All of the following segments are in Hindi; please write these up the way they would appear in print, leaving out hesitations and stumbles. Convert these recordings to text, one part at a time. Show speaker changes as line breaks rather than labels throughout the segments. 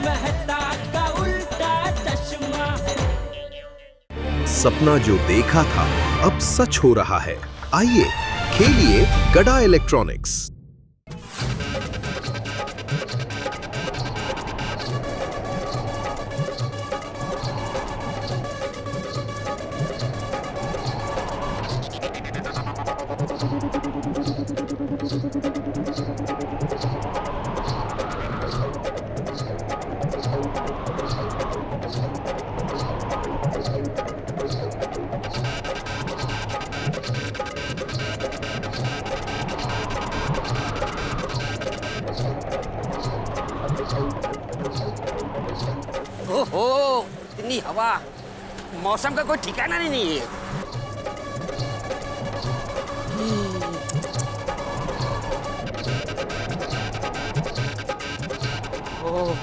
मेहता का उल्टा चश्मा।
सपना जो देखा था अब सच हो रहा है। आइए खेलिए गडा इलेक्ट्रॉनिक्स।
ओहो, इतनी हवा, मौसम का कोई ठिकाना नहीं है। ओह,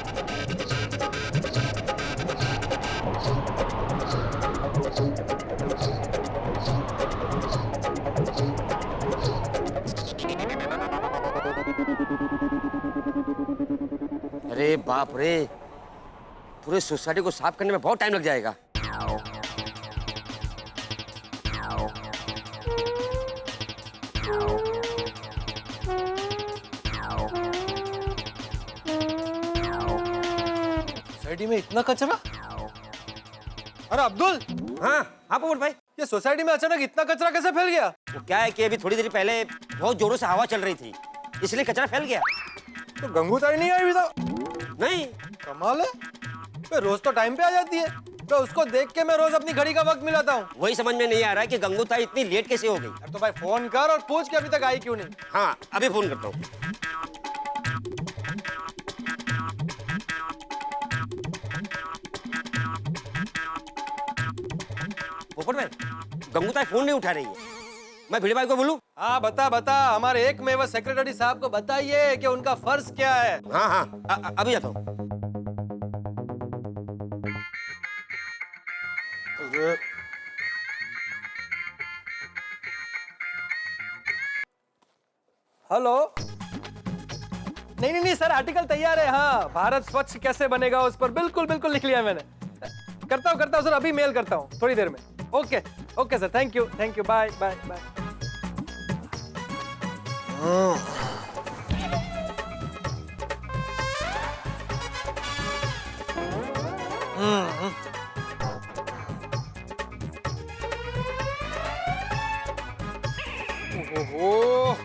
अरे बाप रे, पूरे सोसाइटी को साफ करने में बहुत टाइम लग जाएगा।
सोसाइटी में इतना कचरा? अरे अब्दुल,
हाँ हाँ पवन भाई,
ये सोसाइटी में अचानक इतना कचरा कैसे फैल गया?
वो क्या है कि अभी थोड़ी देर पहले बहुत जोरों से हवा चल रही थी, इसलिए कचरा फैल गया।
तो गंगूताई नहीं आई अभी तक?
नहीं,
कमाल है, वे रोज तो टाइम पे आ जाती है। तो उसको देख के मैं रोज अपनी घड़ी का वक्त मिलाता हूँ।
वही समझ में नहीं आ रहा है कि गंगूताई इतनी लेट कैसे हो गई।
तो भाई फोन कर और पूछ के अभी तक आई क्यों नहीं।
हाँ, अभी फोन करता हूँ। पोपट भाई, गंगूताई फोन नहीं उठा रही है। मैं भिड़े भाई को बोलूं?
हाँ बता बता, हमारे एक में वो सेक्रेटरी साहब को बताइए कि उनका फर्ज क्या है।
हाँ हाँ, अभी आता हूँ।
हेलो, नहीं सर, आर्टिकल तैयार है। हाँ, भारत स्वच्छ कैसे बनेगा उस पर बिल्कुल बिल्कुल लिख लिया मैंने। करता हूँ सर, अभी मेल करता हूँ थोड़ी देर में। Okay sir, thank you, bye bye bye. ओहो,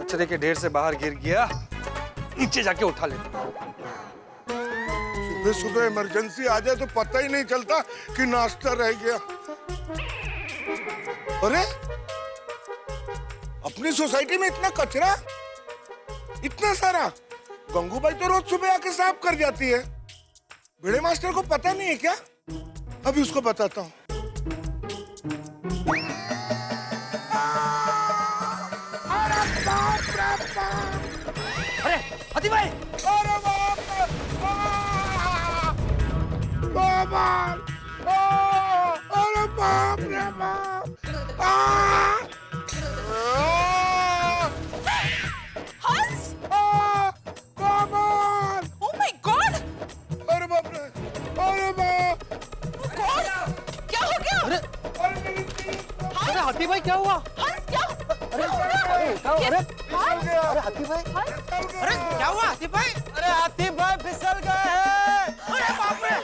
कचरे के ढेर से बाहर गिर गया, नीचे जाके उठा लेता।
सुबह सुबह इमरजेंसी आ जाए तो पता ही नहीं चलता कि नाश्ता रह गया। अरे, अपनी सोसाइटी में इतना कचरा, इतना सारा। गंगूबाई तो रोज सुबह आके साफ कर जाती है। भिड़े मास्टर को पता नहीं है क्या? अभी उसको बताता हूँ।
अरे हाथी भाई,
अरे बाप रे! अरे बाप रे बाप!
हंस!
कमाल!
Oh my God!
अरे बाप रे! अरे बाप!
God! क्या हो गया?
अरे हाथी भाई, क्या हुआ?
हंस, क्या?
अरे हाथी भाई,
अरे क्या हुआ हाथी भाई?
अरे हाथी भाई फिसल गए हैं।
अरे बाप रे!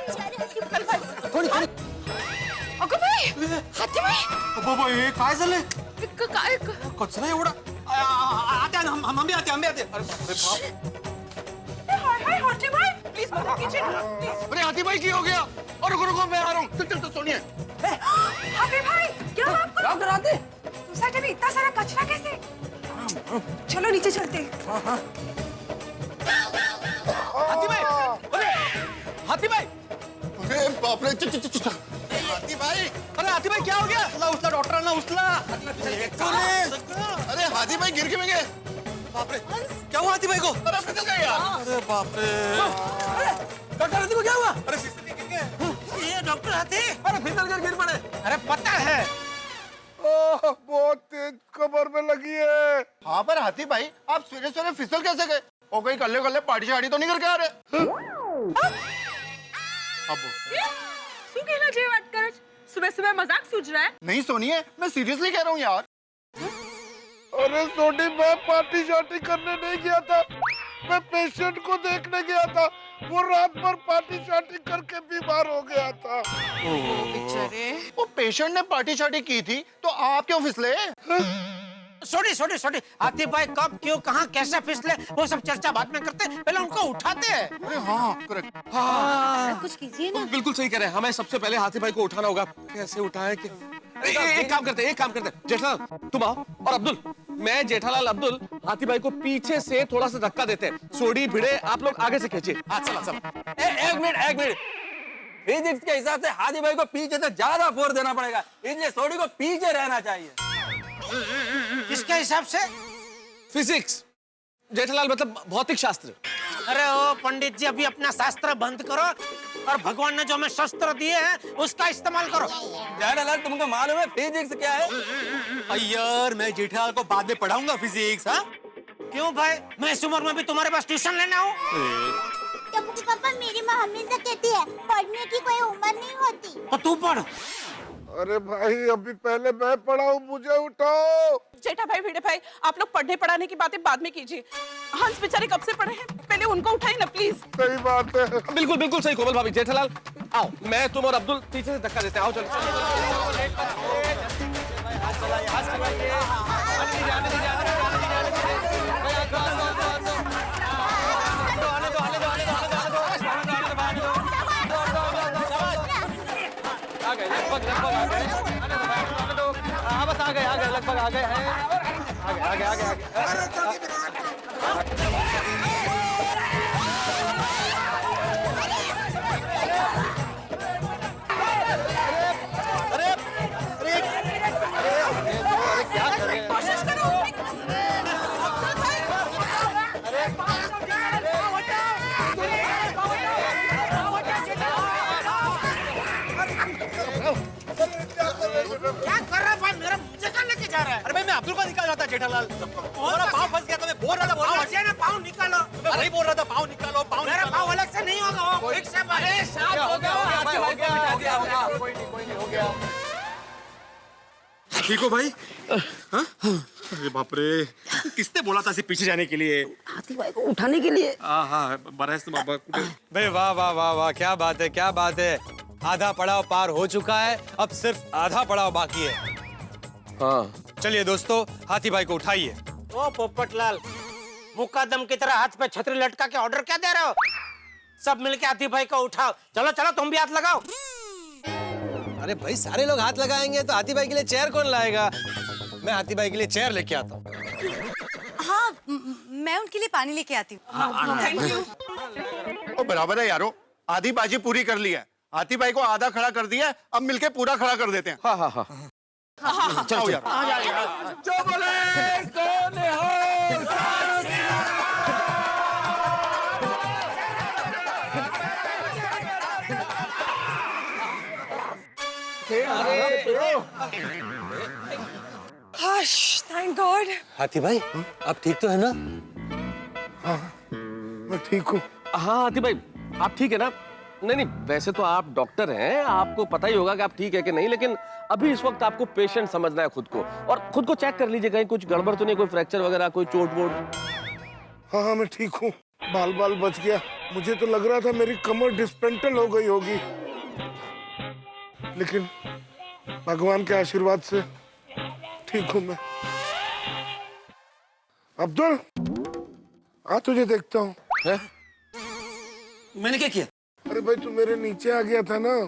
थोड़ी
अगं बाई! हाथी बाई!
बाबा, हे काय झालंय?
काय?
कचरा एवढा? आते हम भी आते। अरे बाप रे बाप!
हाय हाथी बाई! प्लीज मत कीजिए, प्लीज।
अरे हाथी भाई, क्या हो गया? और रुको, मैं आ रहा हूँ। चल सोनिए।
हाथी भाई, क्या हुआ आपको?
डॉक्टर आते?
सोसाइटी में इतना सारा कचरा कैसे? चलो नीचे चलते हैं।
हाथी भाई! अरे हाथी भाई!
अरे बाप रे! हाथी भाई!
अरे हाथी भाई, क्या हो गया? उचला डॉक्टरांना उचला।
अरे हाथी भाई गिर के में गए।
बाप रे, क्या हुआ हाथी भाई को?
अरे फिसल गए यार।
अरे बाप रे! डॉक्टर हाथी को क्या हुआ? अरे फिसल गिर गए।
ये डॉक्टर हाथी?
अरे फिसल कर गिर पड़े।
अरे पता है,
बहुत तेज कमर में लगी है।
हाँ पर हाथी भाई, आप सवेरे सवेरे फिसल कैसे गए? और कहीं कल्ले कल्ले पार्टी शार्टी तो नहीं करके आ रहे? अब
શું કેલા જે વાત કરે છે? સુબહ સુબહ મજાક સૂझ रहा है?
नहीं सुनिए, मैं सीरियसली कह रहा हूँ यार।
अरे सोनी, मैं पार्टी शार्टी करने नहीं गया था, मैं पेशेंट को देखने गया था। वो रात भर पार्टी शार्टी करके बीमार हो गया था।
वो पेशेंट ने पार्टी शार्टी की थी तो आप क्यों फिसले?
छोटी छोटी छोटी हाथी भाई कब क्यों कहाँ कैसे फिसले वो सब चर्चा बाद में करते, पहले उनको उठाते हैं।
अरे हाँ, करेक्ट।
कुछ कीजिए ना।
बिल्कुल सही कह रहे हैं, हमें सबसे पहले हाथी भाई को उठाना होगा। कैसे उठाए कि एक काम करते हैं जेठालाल तुम आओ और अब्दुल, मैं जेठालाल अब्दुल हाथी भाई को पीछे से थोड़ा सा धक्का देते हैं। सोडी भिड़े आप लोग आगे से खींचिए। हाँ चलो चलो।
एक मिनट फिजिक्स के हिसाब से हाथी भाई को पीछे से ज्यादा फोर्स देना पड़ेगा, इसलिए सोडी को पीछे रहना चाहिए। किसके हिसाब से?
फिजिक्स जेठालाल मतलब भौतिक शास्त्र।
अरे ओ पंडित जी, अभी अपना शास्त्र बंद करो और भगवान ने जो हमें शस्त्र दिए हैं उसका इस्तेमाल करो। जेठालाल तुमको मालूम है फिजिक्स क्या है?
यार मैं जेठालाल को बाद में पढ़ाऊंगा फिजिक्स। हाँ
क्यों भाई, मैं इस उम्र में भी तुम्हारे पास ट्यूशन लेना हूँ?
पापा, मेरी माँ हमेशा कहती है पढ़ने की कोई उम्र नहीं होती।
तो तू पढ़।
अरे भाई, अभी पहले मैं पढ़ाऊं, मुझे उठाओ।
जेठा भाई, भिड़े भाई, आप लोग पढ़ने पढ़ाने की बातें बाद में कीजिए। हंस बेचारे कब से पढ़े हैं, पहले उनको उठाइए ना प्लीज।
सही बात है।
बिल्कुल बिल्कुल सही कोमल भाभी। जेठालाल आओ, मैं तुम और अब्दुल पीछे से धक्का देते हैं। आओ चलो बस आ गए लगभग आ गए हैं। आगे क्या कर रहे हैं?
कोशिश करो।
क्या कर रहा है भाई, मेरा मुझे कहाँ लेके जा रहा है?
अरे भाई मैं अब्दुल को निकाल रहा था जेठालाल, तुम्हारा पाँव फंस गया था। मैं बोल रहा था
पाँव हटिया ना, पाँव निकालो।
मैं वही बोल रहा था पाँव निकालो।
मेरा पाँव अलग से नहीं होगा, वो एक से
अरे साफ हो गया। कोई नहीं हो गया।
ठीक हो भाई? हाँ? अरे बाप रे, किसने बोला था पीछे जाने के लिए?
हाथी भाई को उठाने के लिए।
हाँ बरस बाबा।
भाई वाह वाह वाह वाह, क्या बात है क्या बात है। आधा पड़ाव पार हो चुका है, अब सिर्फ आधा पड़ाव बाकी है।
हाँ
चलिए दोस्तों, हाथी भाई को उठाइए।
ओ पोपटलाल, मुकदम की तरह हाथ पे छतरी लटका के ऑर्डर क्या दे रहे हो? सब मिलके हाथी भाई को उठाओ। चलो चलो, तुम भी हाथ लगाओ।
अरे भाई, सारे लोग हाथ लगाएंगे तो हाथी भाई के लिए चेयर कौन लाएगा? मैं हाथी भाई के लिए चेयर लेके आता हूँ।
हाँ, मैं उनके लिए पानी लेके आती हूँ। Thank you.
बराबर है यारो, आधी बाजी पूरी कर ली है। हाथी भाई को आधा खड़ा कर दिया, अब मिलके पूरा खड़ा कर देते हैं।
हाँ
चलो यार।
Thank God.
हाथी भाई, आप ठीक तो है ना?
मैं ठीक हूँ।
हाँ हाथी भाई, आप ठीक है ना? नहीं वैसे तो आप डॉक्टर हैं, आपको पता ही होगा कि आप ठीक है कि नहीं, लेकिन अभी इस वक्त आपको पेशेंट समझना है खुद को, और खुद को चेक कर लीजिए कहीं कुछ गड़बड़ तो नहीं, कोई फ्रैक्चर वगैरह, कोई चोट वोट।
हाँ, मैं ठीक हूँ। बाल बच गया। मुझे तो लग रहा था मेरी कमर डिस्पेंटल हो गई होगी, लेकिन भगवान के आशीर्वाद से ठीक हूँ मैं। अब्दुल, आ तुझे देखता हूँ।
मैंने क्या किया?
अरे भाई, तू मेरे नीचे आ गया था ना,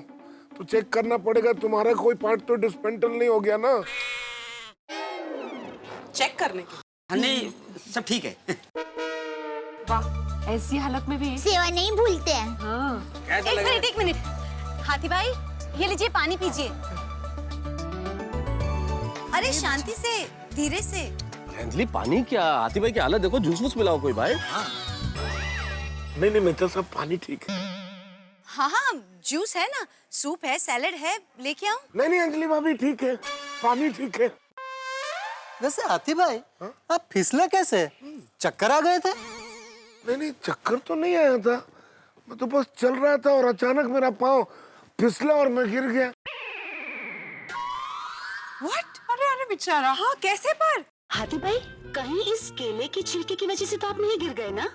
तो चेक करना पड़ेगा, तुम्हारा कोई पार्ट तो डिस्पेंटल नहीं हो गया ना।
चेक करने के।
नहीं, सब ठीक है।
वाह, ऐसी हालत में भी।
सेवा नहीं भूलते हैं।
हाँ।
एक मिनट। हाथी भाई, ये लीजिए, पानी पीजिए।
अरे शांति से, धीरे से।
अंजलि पानी क्या? हाथी भाई की हालत देखो, जूस वूस पिलाओ कोई भाई।
नहीं, मैं तो सब पानी ठीक है।
हाँ, जूस है ना, सूप है, सैलेड है, लेके आऊं?
नहीं अंजलि भाभी, ठीक है, पानी ठीक है।
वैसे हाथी भाई, आप फिसले कैसे? चक्कर आ गए थे?
नहीं, चक्कर तो नहीं आया था। मैं तो बस चल रहा था और अचानक मेरा पाँव फिसला और मैं गिर गया।
व्हाट? अरे अरे बेचारा।
हाँ कैसे पर? हाथी भाई कहीं इस केले की छिलके की वजह से तो आप नहीं गिर गए ना?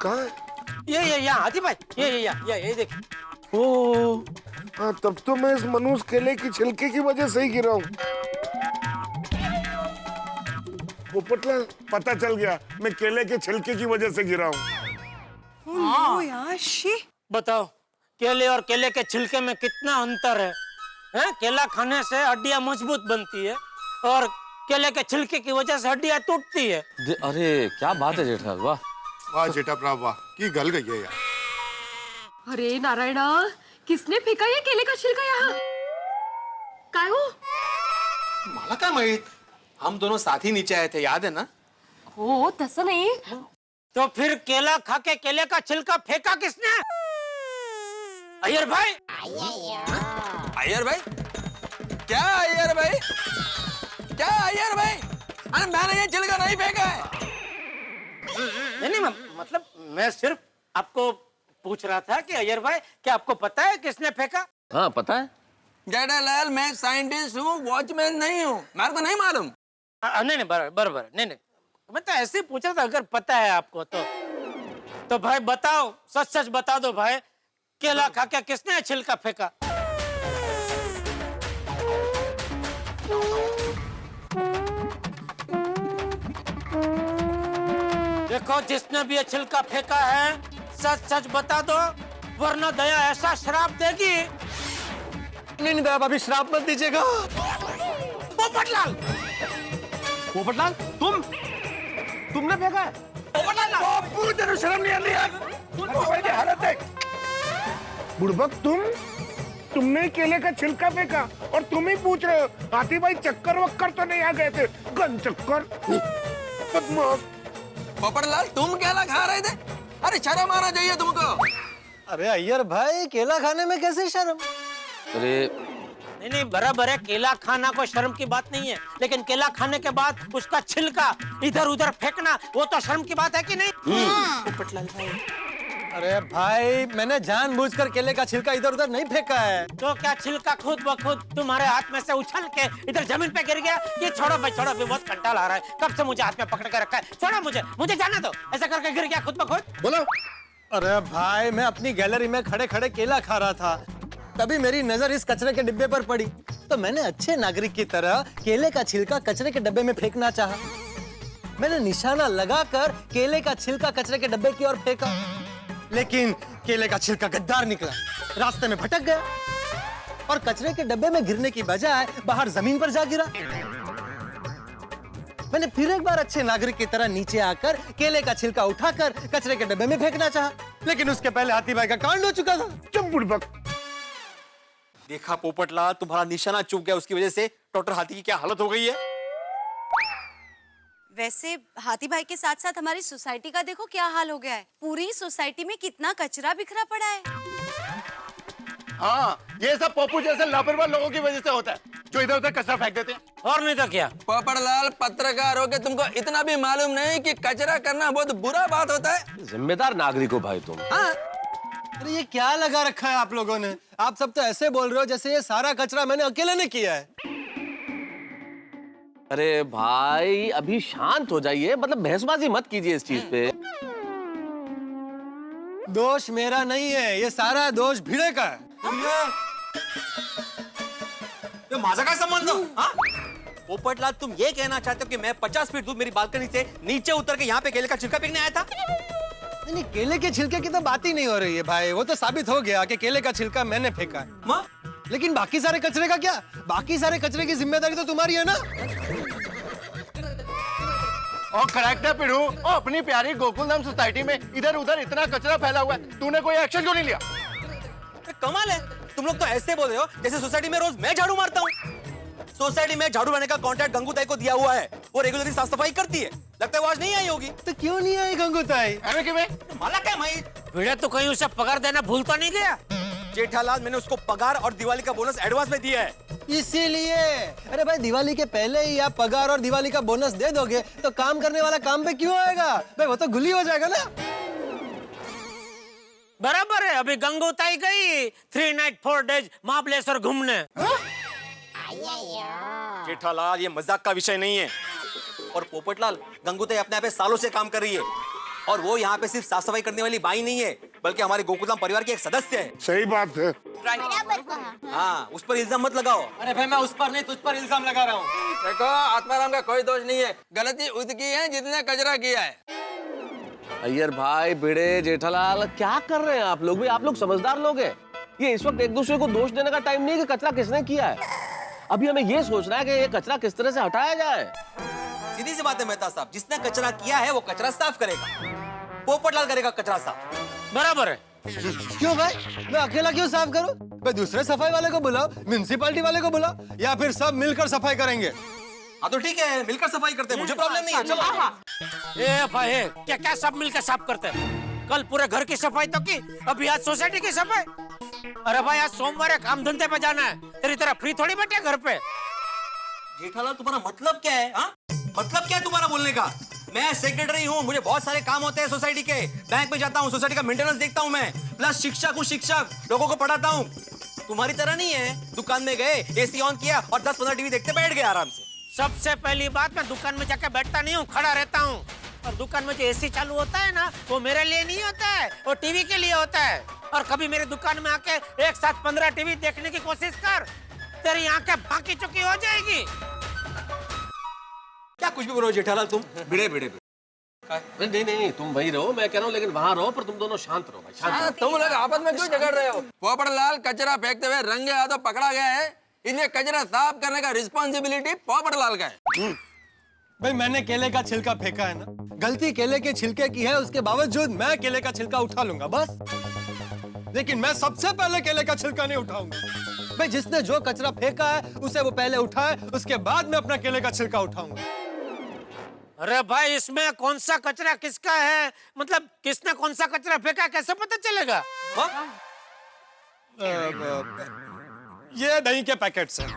कहाँ है?
ये हाथी भाई, ये देख।
ओ, हाँ तब तो मैं इस मनूस केले की छिलके की वजह से ही गिरा हूँ। पोपटलाल, पता चल गया मैं केले के छिलके की वजह से गिरा हूँ।
ओह यार शी।
बताओ केले और केले के छिलके में कितना अंतर है? हैं? केला खाने से हड्डियां मजबूत बनती है और केले के छिलके की वजह से हड्डियां टूटती है।
अरे क्या बात है जेठालाल, वाह
वाह जेठा प्रभु वाह, की गल गई है यार।
अरे नारायणा, किसने फेंका ये केले का छिलका यहाँ? काय हो?
मला काय माहित, हम दोनों साथ ही नीचे आए थे, याद है ना?
हो तसं नाही।
तो फिर केला खा के केले का छिलका फेंका किसने? अय्यर भाई।
अय्यर भाई? क्या अय्यर भाई? क्या अय्यर भाई? अरे मैंने ये छिलका नहीं फेंका है।
नहीं, मतलब मैं सिर्फ आपको पूछ रहा था कि अय्यर भाई क्या आपको पता है किसने फेंका?
हाँ पता है।
जेठालाल, मैं साइंटिस्ट हूँ, वॉचमैन नहीं हूँ, मेरे को नहीं मालूम।
नहीं बराबर नहीं, मैं तो ऐसे ही पूछ रहा था, अगर पता है आपको तो भाई बताओ, सच बता दो भाई, केला खा के किसने छिलका फेंका? देखो जिसने भी ये छिलका फेंका है सच बता दो, वरना दया ऐसा श्राप देगी।
नहीं दया भाभी, श्राप मत दीजिएगा।
पोपटलाल,
पोपटलाल तुमने फेंका है?
बापू, तेरे शर्म नहीं आती यार? भाई की हालत देख। बुड़बक, तुमने केले का छिलका फेंका और तुम ही पूछ रहे हो हाथी भाई चक्कर वक्कर तो नहीं आ गए थे? गन चक्कर। बदमाश।
पोपटलाल, तुम केला खा रहे थे? अरे शर्म आना चाहिए तुमको।
अरे अय्यर भाई, केला खाने में कैसे शर्म?
अरे
नहीं बराबर है, केला खाना कोई शर्म की बात नहीं है, लेकिन केला खाने के बाद उसका छिलका इधर उधर फेंकना वो तो शर्म की बात है कि नहीं? पोपटलाल भाई।
अरे भाई, मैंने जानबूझकर केले का छिलका इधर उधर नहीं फेंका है।
तो क्या छिलका खुद ब खुद तुम्हारे हाथ में से उछल के इधर जमीन पे गिर गया? ये छोड़ो भाई छोड़ो, अभी बहुत कंटाल आ रहा है, कब से मुझे हाथ में पकड़ के रखा है, छोड़ो मुझे जाना दो। ऐसा करके गिर गया खुद ब खुद?
बोलो।
अरे भाई, मैं अपनी गैलरी में खड़े खड़े केला खा रहा था, तभी मेरी नजर इस कचरे के डिब्बे पर पड़ी, तो मैंने अच्छे नागरिक की तरह केले का छिलका कचरे के डब्बे में फेंकना चाहा। मैंने निशाना लगाकर केले का छिलका कचरे के डब्बे की ओर फेंका, लेकिन केले का छिलका गद्दार निकला, रास्ते में भटक गया और कचरे के डब्बे में गिरने की बजाय बाहर जमीन पर जा गिरा। मैंने फिर एक बार अच्छे नागरिक की तरह नीचे आकर केले का छिलका उठाकर कचरे के डब्बे में फेंकना चाहा, लेकिन उसके पहले हाथी भाई का कांड हो चुका था।
चुप बुड़बक।
देखा पोपटलाल, तुम्हारा निशाना चूक गया, उसकी वजह से डॉक्टर हाथी की क्या हालत हो गई है।
वैसे हाथी भाई के साथ साथ हमारी सोसाइटी का देखो क्या हाल हो गया है। पूरी सोसाइटी में कितना कचरा बिखरा पड़ा है।
हाँ, ये सब पप्पू जैसे लापरवाह लोगों की वजह से होता है, जो इधर उधर कचरा फेंक देते हैं।
और नहीं तो क्या?
पोपटलाल, पत्रकार हो के तुमको इतना भी मालूम नहीं कि कचरा करना बहुत बुरा बात होता है?
जिम्मेदार नागरिक हो भाई तुम।
हाँ?
अरे ये क्या लगा रखा है आप लोगों ने? आप सब तो ऐसे बोल रहे हो जैसे ये सारा कचरा मैंने अकेले ने किया है।
अरे भाई अभी शांत हो जाइए, मतलब बहसबाजी मत कीजिए इस चीज पे।
दोष मेरा नहीं है, ये सारा दोष भिड़े का है।
तो माजा का संबंध? हाँ? पोपटलाल, तुम ये कहना चाहते हो कि मैं 50 फीट दूर मेरी बालकनी से नीचे उतर के यहाँ पे केले का छिलका फेंकने आया था?
नहीं, केले के छिलके की तो बात ही नहीं हो रही है भाई, वो तो साबित हो गया कि केले का छिलका मैंने फेंका है।
माँ?
लेकिन बाकी सारे कचरे का क्या? बाकी सारे कचरे की जिम्मेदारी तो तुम्हारी है ना।
और करेक्ट है पिड़ू, और अपनी प्यारी गोकुलधाम सोसाइटी में इधर उधर इतना कचरा फैला हुआ है, तूने कोई एक्शन क्यों नहीं लिया?
कमाल है, तुम लोग तो ऐसे बोल रहे हो जैसे सोसाइटी में रोज मैं झाड़ू मारता हूँ। सोसाइटी में झाड़ू लाने का कॉन्ट्रैक्ट गंगूताई को दिया हुआ है, वो रेगुलरली साफ सफाई करती है। लगता है वो आज नहीं आई होगी।
तो क्यों नहीं आई गंगूताई?
अरे कि मैं माला क्या भाई?
भिड़े तो कहीं उसे पकड़ देना भूल तो नहीं गया?
जेठालाल, मैंने उसको पगार और दिवाली का बोनस एडवांस में दिया है।
इसीलिए। अरे भाई, दिवाली के पहले ही आप पगार और दिवाली का बोनस दे दोगे तो काम करने वाला काम पे क्यों आएगा भाई? वो तो गुली हो जाएगा ना।
बराबर है। अभी गंगोताई गई 3 नाइट 4 डेज महाबलेश्वर घूमने।
जेठालाल, ये मजाक का विषय नहीं है। और पोपटलाल, गंगूताई अपने आप पे सालों से काम कर रही है और वो यहाँ पे सिर्फ साफ सफाई करने वाली बाई नहीं है, बल्कि हमारे गोकुलधाम परिवार की एक सदस्य है।
सही बात है।
बराबर कहा।
हाँ, उस पर इल्जाम मत लगाओ।
अरे भाई, मैं उस पर नहीं तुझ पर इल्जाम लगा रहा हूँ।
देखो, आत्माराम का कोई दोष नहीं है, गलती उसकी है जितने कचरा किया है।
अय्यर भाई, भिड़े, जेठालाल, क्या कर रहे हैं आप लोग? भाई आप लोग समझदार लोग हैं। ये इस वक्त एक दूसरे को दोष देने का टाइम नहीं है कि कचरा किसने किया है। अभी हमें ये सोचना है कि ये कचरा किस तरह से हटाया जाए।
सीधी सी बात है मेहता साहब, जिसने कचरा किया है वो कचरा साफ करेगा। पोपटलाल करेगा कचरा साफ।
बराबर है।
क्यों भाई, मैं अकेला क्यों साफ करूं? भाई दूसरे सफाई वाले को बुलाओ, म्युनिसिपैलिटी वाले को बुलाओ, या फिर सब मिलकर सफाई करेंगे।
हाँ तो ठीक है, मिलकर सफाई करते हैं, मुझे प्रॉब्लम नहीं है। चलो।
ए भाई, क्या क्या सब मिलकर साफ करते हैं? कल पूरे घर की सफाई तो की, अभी आज सोसाइटी की सफाई। अरे भाई, आज सोमवार है, काम धंधे पे जाना है। तेरी तरह फ्री थोड़ी बैठे घर पे।
जेठालाल, तुम्हारा मतलब क्या है? हाँ, मतलब क्या है तुम्हारा बोलने का? मैं सेक्रेटरी हूँ, मुझे बहुत सारे काम होते हैं सोसाइटी के। बैंक में जाता हूँ, सोसाइटी का मेंटेनेंस देखता हूँ मैं, प्लस शिक्षक हूँ, शिक्षक लोगों को पढ़ाता हूँ। तुम्हारी तरह नहीं है, दुकान में गए, एसी ऑन किया और 10-15 टीवी देखते बैठ गए आराम से।
सबसे पहली बात, मैं दुकान में जाके बैठता नहीं हूँ, खड़ा रहता हूँ। और दुकान में जो एसी चालू होता है ना, वो मेरे लिए नहीं होता है, वो टीवी के लिए होता है। और कभी मेरे दुकान में आके एक साथ 15 टीवी देखने की कोशिश कर, तेरी आंखें बाकी चुकी हो जाएगी।
क्या कुछ भी बोलो जेठालाल तुम?
भिड़े भिड़े नहीं नहीं, तुम वही रहो, मैं कह रहा हूँ, लेकिन वहाँ रहो, पर तुम दोनों शांत रहो भाई, शांत रहो।
तुम लोग आपस में क्यों झगड़ रहे हो? पोपटलाल कचरा फेंकते हुए रंगे हाथों पकड़ा गया है, इसलिए कचरा साफ करने का रिस्पॉन्सिबिलिटी पोपटलाल का है।
भाई मैंने केले का छिलका फेंका है ना, गलती केले के छिलके की है, उसके बावजूद मैं केले का छिलका उठा लूंगा बस। लेकिन मैं सबसे पहले केले का छिलका नहीं उठाऊंगा। भाई जिसने जो कचरा फेंका है उसे वो पहले उठाए, उसके बाद मैं अपना केले का छिलका उठाऊंगा।
अरे भाई, इसमें कौन सा कचरा किसका है, मतलब किसने कौन सा कचरा फेंका, कैसे पता चलेगा?
ये दही के पैकेट्स हैं।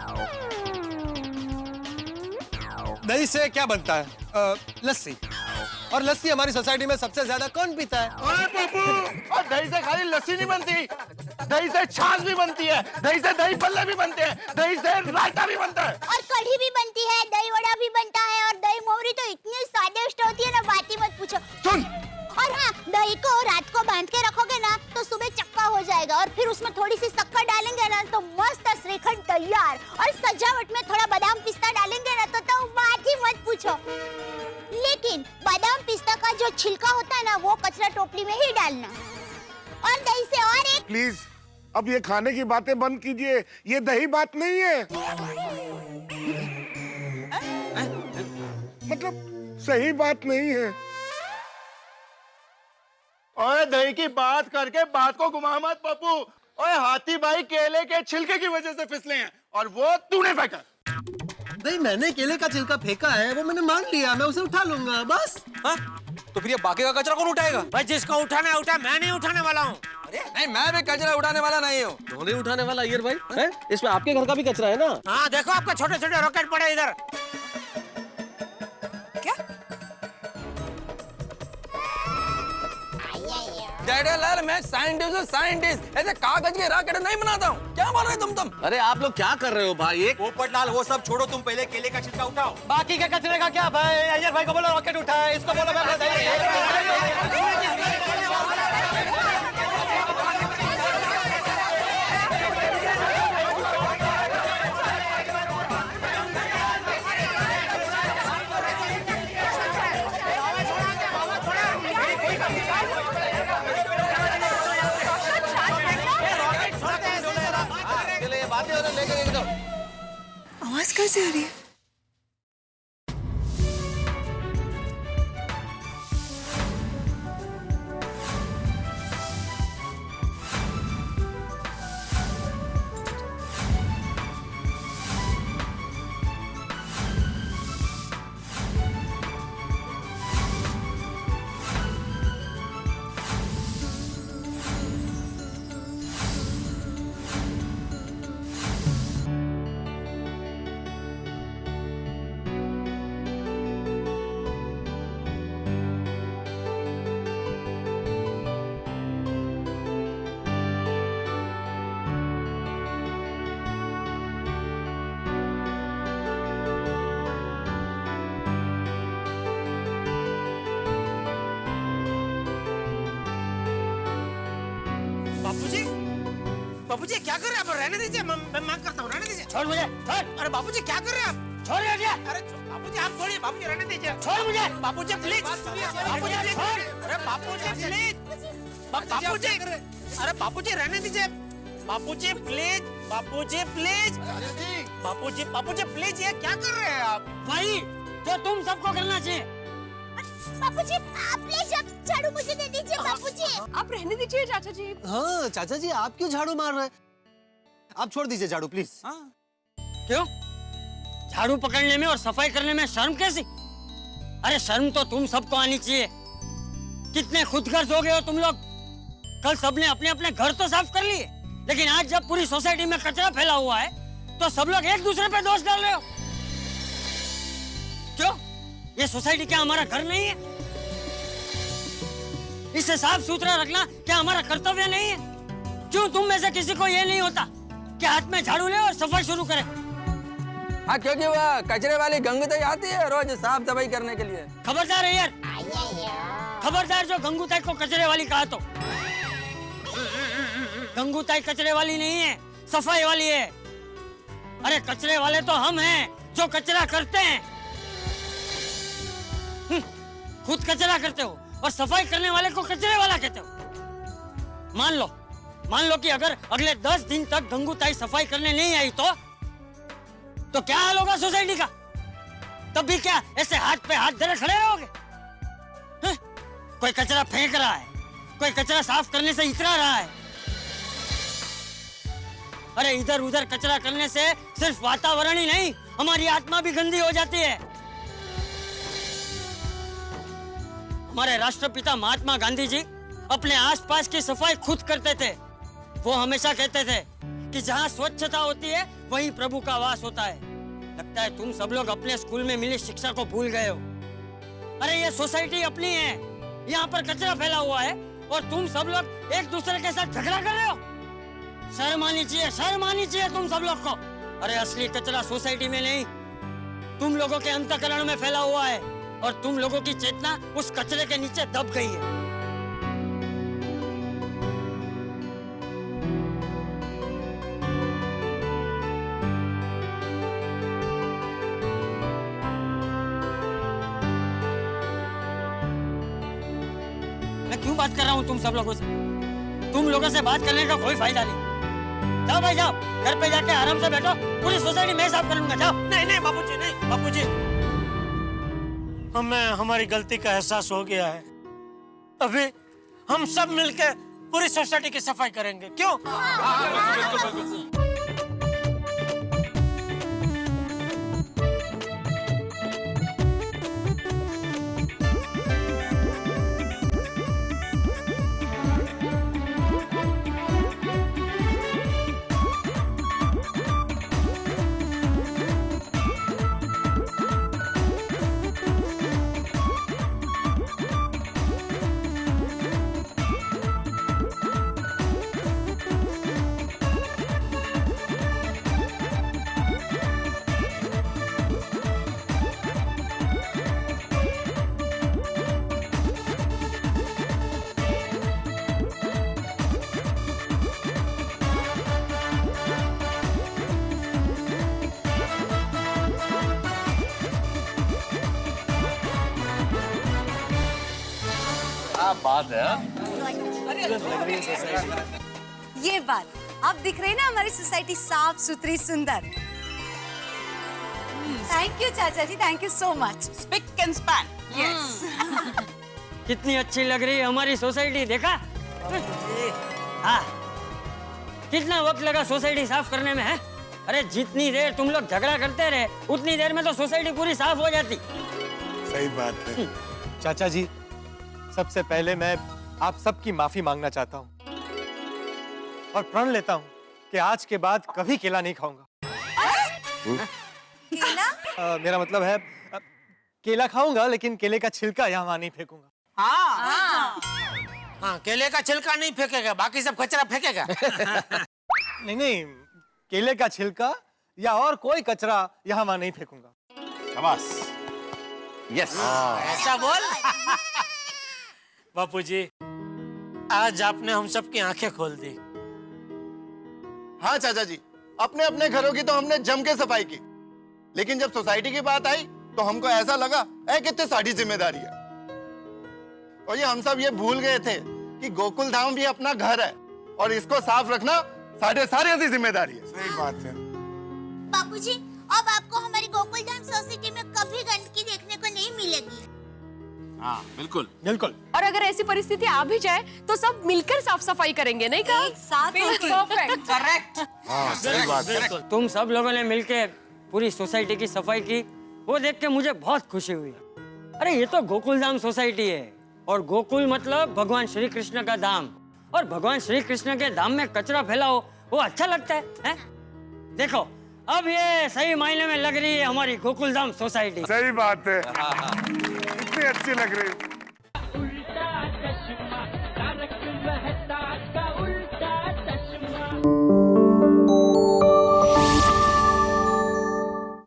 दही से क्या बनता है? लस्सी। और लस्सी हमारी सोसाइटी में सबसे ज्यादा कौन पीता है?
और दही से खाली लस्सी नहीं बनती, दही से छाछ भी बनती है, दही से दही पल्ले भी बनते हैं, दही से रायता भी बनता है,
और कढ़ी भी बनती है, दही वड़ा भी बनता है, और दही मोहरी तो इतनी स्वादिष्ट होती है ना, बात ही मत पूछो।
सुन,
और हाँ, दही को रात को बांध के रखोगे ना तो सुबह चक्का हो जाएगा, और फिर उसमें थोड़ी सी शक्कर डालेंगे ना तो मस्त श्रीखंड तैयार, और सजावट में थोड़ा बादाम पिस्ता डालेंगे ना तो बात ही मत पूछो। लेकिन बादाम पिस्ता का जो छिलका होता है ना, वो कचरा टोपली में ही डालना। और दही से और एक
प्लीज, अब ये खाने की बातें बंद कीजिए, ये दही बात नहीं है। मतलब सही बात नहीं है।
ओए दही की बात करके बात को घुमा मत पप्पू। ओए हाथी भाई केले के छिलके की वजह से फिसले हैं और वो तूने फेंका।
नहीं, मैंने केले का छिलका फेंका है, वो मैंने मान लिया, मैं उसे उठा लूंगा बस।
हाँ? तो फिर ये बाकी का कचरा कौन उठाएगा?
भाई जिसको उठाना है उठा, मैं नहीं उठाने वाला हूँ।
अरे नहीं, मैं भी कचरा उठाने वाला नहीं हूँ।
धोने उठाने वाला अय्यर भाई है? इसमें आपके घर का भी कचरा है ना?
हाँ देखो, आपका छोटे छोटे रॉकेट पड़े इधर।
जेठालाल, मैं साइंटिस्ट हूँ, साइंटिस्ट। ऐसे कागज के रॉकेट नहीं बनाता हूँ। क्या बोल रहे तुम?
अरे आप लोग क्या कर रहे हो भाई?
पोपटलाल, वो सब छोड़ो, तुम पहले केले का छिलका उठाओ।
बाकी के कचरे का क्या भाई? अय्यर भाई को बोलो रॉकेट उठाए, इसको बोलो मैं
आवाज कैसे आ रही है?
बापूजी क्या कर रहे हैं आप? रहने दीजिए, मैं करता हूँ, रहने दीजिए।
छोड़ मुझे, छोड़।
अरे बापूजी क्या कर रहे हैं आप?
छोड़ मुझे।
अरे बापूजी आप छोड़िए, बापूजी रहने दीजिए।
छोड़ मुझे।
बापूजी प्लीज, बापूजी प्लीज, अरे बापूजी प्लीज, बापूजी, अरे बापूजी रहने दीजिए, बापूजी प्लीज, बापूजी प्लीज, बापूजी, बापूजी प्लीज, ये क्या कर रहे हैं आप?
भाई जो तुम सबको करना चाहिए।
बापूजी आप प्लीज झाड़ू मुझे दे दीजिए बापूजी।
आप रहने दीजिए चाचा जी।
हाँ चाचा जी, आप क्यों झाड़ू मार रहे हैं? आप छोड़ दीजिए झाड़ू प्लीज।
क्यों? झाड़ू पकड़ने में और सफाई करने में शर्म कैसी? अरे शर्म तो तुम सबको आनी चाहिए। कितने खुदगर्ज हो गए हो तुम लोग। कल सबने अपने अपने घर तो साफ कर लिए, लेकिन आज जब पूरी सोसाइटी में कचरा फैला हुआ है तो सब लोग एक दूसरे पे दोष डाल रहे हो। क्यों? ये सोसाइटी क्या हमारा घर नहीं है? इसे साफ सुथरा रखना क्या हमारा कर्तव्य नहीं है? क्यों तुम में से किसी को ये नहीं होता कि हाथ में झाड़ू ले और सफाई शुरू करे?
हाँ, क्योंकि वह कचरे वाली गंगूताई आती है रोज साफ सफाई करने के लिए।
खबरदार है यार, खबरदार जो गंगूताई को कचरे वाली कहा तो। गंगूताई कचरे वाली नहीं है, सफाई वाली है। अरे कचरे वाले तो हम हैं जो कचरा करते हैं। खुद कचरा करते हो और सफाई करने वाले को कचरे वाला कहते हो। मान लो कि अगर अगले 10 दिन तक गंगूताई सफाई करने नहीं आई तो क्या हाल होगा सोसाइटी का? तब भी क्या ऐसे हाथ पे हाथ धरे खड़े रहोगे? कोई कचरा फेंक रहा है, कोई कचरा साफ करने से इतरा रहा है। अरे इधर उधर कचरा करने से सिर्फ वातावरण ही नहीं, हमारी आत्मा भी गंदी हो जाती है। हमारे राष्ट्रपिता महात्मा गांधी जी अपने आसपास की सफाई खुद करते थे। वो हमेशा कहते थे कि जहाँ स्वच्छता होती है वहीं प्रभु का वास होता है। लगता है तुम सब लोग अपने स्कूल में मिली शिक्षा को भूल गए हो। अरे ये सोसाइटी अपनी है, यहाँ पर कचरा फैला हुआ है और तुम सब लोग एक दूसरे के साथ झगड़ा कर रहे हो। शर्म आनी चाहिए तुम सब लोग को। अरे असली कचरा सोसाइटी में नहीं, तुम लोगों के अंतःकरण में फैला हुआ है और तुम लोगों की चेतना उस कचरे के नीचे दब गई है। मैं क्यों बात कर रहा हूँ तुम सब लोगों से? तुम लोगों से बात करने का कोई फायदा नहीं। जाओ भाई जाओ, घर पे जाके आराम से बैठो, पूरी सोसाइटी मैं साफ कर लूंगा। जाओ।
नहीं बापूजी, नहीं बापूजी, हमें हमारी गलती का एहसास हो गया है। अभी हम सब मिलकर पूरी सोसाइटी की सफाई करेंगे, क्यों?
बात है।
ये बात आप दिख रही ना, हमारी सोसाइटी साफ सुथरी सुंदर। थैंक यू चाचा जी, thank you so much.
Spick and span. Yes.
कितनी अच्छी लग रही है हमारी सोसाइटी, देखा? हाँ, कितना वक्त लगा सोसाइटी साफ करने में है? अरे जितनी देर तुम लोग झगड़ा करते रहे उतनी देर में तो सोसाइटी पूरी साफ हो जाती।
सही बात है। चाचा जी, सबसे पहले मैं आप सबकी माफी मांगना चाहता हूँ और प्रण लेता हूँ कि आज के बाद कभी केला नहीं खाऊंगा।
केला?
मेरा मतलब है केला खाऊंगा लेकिन केले का छिलका यहाँ वहाँ नहीं फेंकूंगा।
हाँ, केले का छिलका नहीं फेंकेगा, बाकी सब कचरा फेंकेगा।
नहीं, केले का छिलका या और कोई कचरा यहाँ वहाँ नहीं फेंकूंगा।
शाबाश। यस।
ऐसा बोल। बापूजी, आज आपने हम सबकी आंखें खोल दी।
हाँ चाचा जी, अपने अपने घरों की तो हमने जम के सफाई की, लेकिन जब सोसाइटी की बात आई तो हमको ऐसा लगा कितनी सारी जिम्मेदारी है। और ये हम सब ये भूल गए थे कि गोकुल धाम भी अपना घर है और इसको साफ रखना सारे की जिम्मेदारी है।
सही बात है।
बापूजी, अब आपको हमारी गोकुल धाम सोसाइटी में कभी गंदगी देखने को नहीं मिलेगी।
हाँ बिल्कुल
बिल्कुल।
और अगर ऐसी परिस्थिति आ भी जाए तो सब मिलकर साफ सफाई करेंगे, नहीं कहा?
एक साथ
परफेक्ट।
करेक्ट।
हाँ सही बात है।
तुम सब लोगों ने मिलके पूरी सोसाइटी की सफाई की, वो देख के मुझे बहुत खुशी हुई। अरे ये तो गोकुल धाम सोसाइटी है, और गोकुल मतलब भगवान श्री कृष्ण का धाम, और भगवान श्री कृष्ण के धाम में कचरा फैलाओ वो अच्छा लगता है? देखो अब ये सही मायने में लग रही है हमारी गोकुल धाम सोसाइटी।
सही बात है, कितनी अच्छी लग रही है।